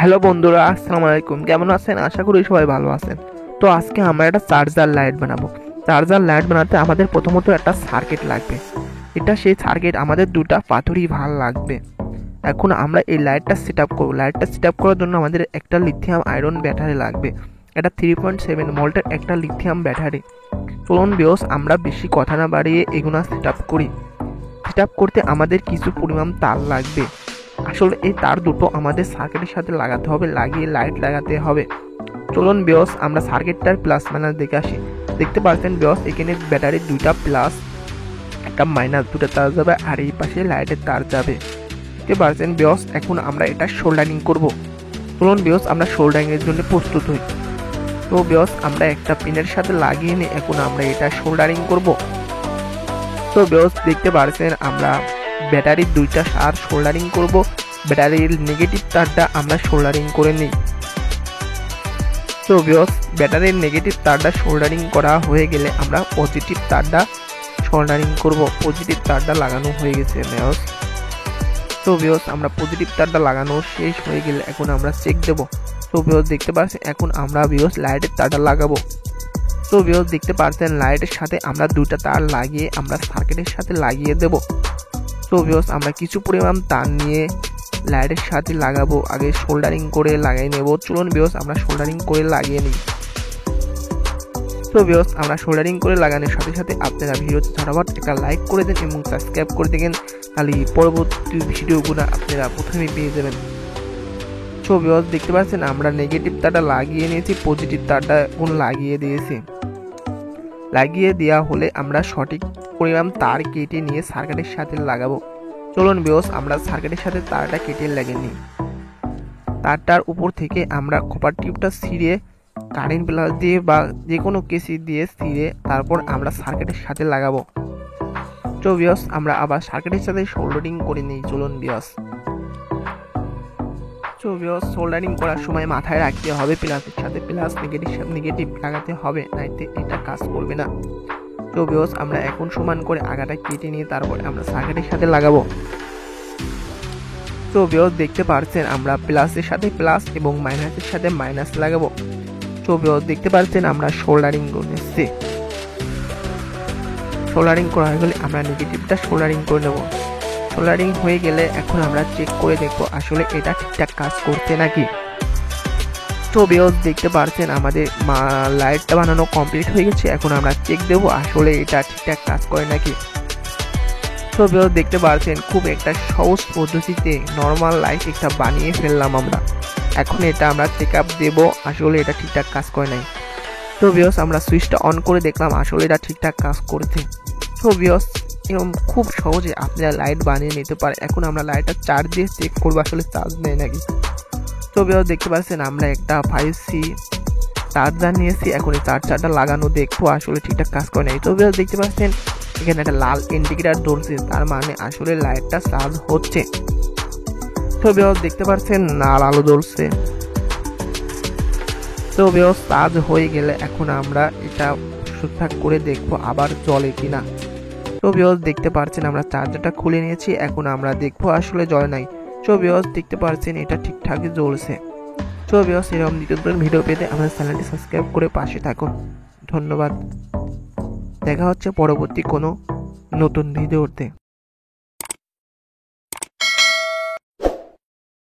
Hello বন্ধুরা, আসসালামু আলাইকুম। কেমন আছেন? আশা করি সবাই ভালো আছেন। তো আজকে আমরা একটা চার্জার লাইট বানাবো। চার্জার লাইট বানাতে আমাদের প্রথমত একটা সার্কিট লাগবে। সেই সার্কিট আমাদের দুটা পাথরই ভাল লাগবে। এখন আমরা এই লাইটটা সেট আপ করবো। লাইটটা সেট আপ করার জন্য আমাদের একটা লিথিয়াম আয়রন ব্যাটারি লাগবে। এটা 3.7 ভোল্টের একটা লিথিয়াম ব্যাটারি। চলুন ভিউয়ার্স, আমরা বেশি কথা না বাড়িয়ে এগুলো সেট আপ করি। সেট আপ করতে আমাদের কিছু পরিমাণ তার লাগবে। আসলে এই তার দুটো আমাদের সার্কিটের সাথে লাগাতে হবে, লাগিয়ে লাইট লাগাতে হবে। চলুন ভিউয়ার্স, আমরা সার্কিটটার প্লাস মাইনাস দেখে আসি। দেখতে পাচ্ছেন ভিউয়ার্স, এখানে ব্যাটারির দুইটা প্লাস একটা মাইনাস দুটো তার যাবে, আর এই পাশে লাইটের তার যাবে। দেখতে পাচ্ছেন ভিউয়ার্স, এখন আমরা এটা সোল্ডারিং করব। চলুন ভিউয়ার্স, আমরা সোল্ডারিং এর জন্য প্রস্তুত হই। তো ভিউয়ার্স, আমরা একটা পিনের সাথে লাগিয়ে নিয়ে এখন আমরা এটা সোল্ডারিং করব। তো ভিউয়ার্স, দেখতে পাচ্ছেন আমরা ব্যাটারির দুইটা তার সোল্ডারিং করব। ব্যাটারির নেগেটিভ তারটা আমরা সোল্ডারিং করে নিই। তো ভিউয়ার্স, ব্যাটারির নেগেটিভ তারটা সোল্ডারিং করা হয়ে গেলে আমরা পজিটিভ তারটা সোল্ডারিং করব। পজিটিভ তারটা লাগানো হয়ে গেছে ভিউয়ার্স। তো ভিউয়ার্স, আমরা পজিটিভ তারটা লাগানো শেষ হয়ে গেলে এখন আমরা চেক দেব। তো ভিউয়ার্স, দেখতে পাচ্ছেন এখন আমরা ভিউয়ার্স লাইটের তারটা লাগাবো। তো ভিউয়ার্স, দেখতে পাচ্ছেন লাইটের সাথে আমরা দুইটা তার লাগিয়ে আমরা সার্কিটের সাথে লাগিয়ে দেব। তো ভিউয়ার্স, আমরা কিছু পরিমাণ তার নিয়ে লাইটের সাথে লাগাবো। আগে সোল্ডারিং করে লাগিয়ে নেব। চলুন ভিউয়ার্স, আমরা সোল্ডারিং করে লাগিয়ে নিই। তো ভিউয়ার্স, আমরা সোল্ডারিং করে লাগানোর সাথে সাথে আপনারা ভিডিওতে ঝটাফট একটা লাইক করে দেন এবং সাবস্ক্রাইব করে দেখেন, তাহলে পরবর্তী ভিডিওগুলো আপনারা প্রথমেই পেয়ে যাবেন। তো ভিউয়ার্স, দেখতে পাচ্ছেন আমরা নেগেটিভ তারটা লাগিয়ে নিয়েছি, পজিটিভ তারটা এখন লাগিয়ে দিয়েছি। লাগিয়ে দেওয়া হলে আমরা সঠিক পরিমাণ তার কেটে নিয়ে সার্কিটের সাথে লাগাবো। চলুন ভিউয়ার্স, আমরা সার্কিটের সাথে তারটা কেটে লাগিয়ে নিই। তারটার উপর থেকে আমরা কপার টিউবটা ছিঁড়ে কারেন্ট প্লাস দিয়ে বা যে কোনো কেসি দিয়ে ছিঁড়ে তারপর আমরা সার্কিটের সাথে লাগাবো। তো ভিউয়ার্স, আমরা আবার সার্কিটের সাথে সোল্ডারিং করে নিই। চলুন ভিউয়ার্স, তো ভিউয়ার্স, সোল্ডারিং করার সময় মাথায় রাখতে হবে প্লাসের সাথে প্লাস, নেগেটিভ লাগাতে হবে, নাইতে এটা কাজ করবে না। তো ভিউয়ার্স, আমরা এখন সমান করে আগাটা কেটে নিয়ে তারপর আমরা সার্কিটের সাথে লাগাবো। তো ভিউয়ার্স, দেখতে পাচ্ছেন আমরা প্লাসের সাথে প্লাস এবং মাইনাসের সাথে মাইনাস লাগাবো। তো ভিউয়ার্স, দেখতে পাচ্ছেন আমরা সোল্ডারিং করছি। সোল্ডারিং করা হয়ে গেলে আমরা নেগেটিভটা সোল্ডারিং করে নেব। সোল্ডারিং হয়ে গেলে এখন আমরা চেক করে দেখবো আসলে এটা ঠিকঠাক কাজ করছে নাকি। তো ভিউয়ার্স, দেখতে পাচ্ছেন আমাদের লাইটটা বানানো কমপ্লিট হয়ে গেছে। এখন আমরা চেক দেবো আসলে এটা ঠিকঠাক কাজ করে নাকি। তো ভিউয়ার্স, দেখতে পাচ্ছেন খুব একটা সহজ পদ্ধতিতে নর্মাল লাইট একটা বানিয়ে ফেললাম আমরা। এখন এটা আমরা চেক আপ দেবো আসলে এটা ঠিকঠাক কাজ করে নাই। তো ভিউয়ার্স, আমরা সুইচটা অন করে দেখলাম আসলে এটা ঠিকঠাক কাজ করছে। তো ভিউয়ার্স, এরকম খুব সহজে আপনারা লাইট বানিয়ে নিতে পারে। এখন আমরা লাইটটা চার্জ দিয়ে চেক করবো আসলে চার্জ নেয় নাকি। তো ভিউয়ার্স, দেখতে পাচ্ছেন আমরা একটা 5C চার্জার নিয়েছি। এখন এই চার্জারটা লাগানো দেখবো আসলে ঠিকঠাক কাজ করে নাই। তো ভিউয়ার্স, দেখতে পাচ্ছেন এখানে একটা লাল ইন্ডিকেটর জ্বলছে, তার মানে আসলে লাইটটা চার্জ হচ্ছে। তো ভিউয়ার্স, দেখতে পাচ্ছেন লাল আলো জ্বলছে। তো ভিউয়ার্স, চার্জ হয়ে গেলে এখন আমরা এটা ঠিকঠাক করে দেখবো আবার জ্বলে কিনা। তো ভিউয়ার্স, দেখতে পাচ্ছেন আমরা চার্জারটা খুলে নিয়েছি। এখন আমরা দেখবো আসলে জ্বলে নাই। তো ভিউয়ার্স, দেখতে পাচ্ছেন এটা ঠিকঠাকই জ্বলছে। তো ভিউয়ার্স, এরকম নিত্য ভিডিও পেতে আমাদের চ্যানেলটি সাবস্ক্রাইব করে পাশে থাকুন। ধন্যবাদ। দেখা হচ্ছে পরবর্তী কোনো নতুন ভিডিওতে।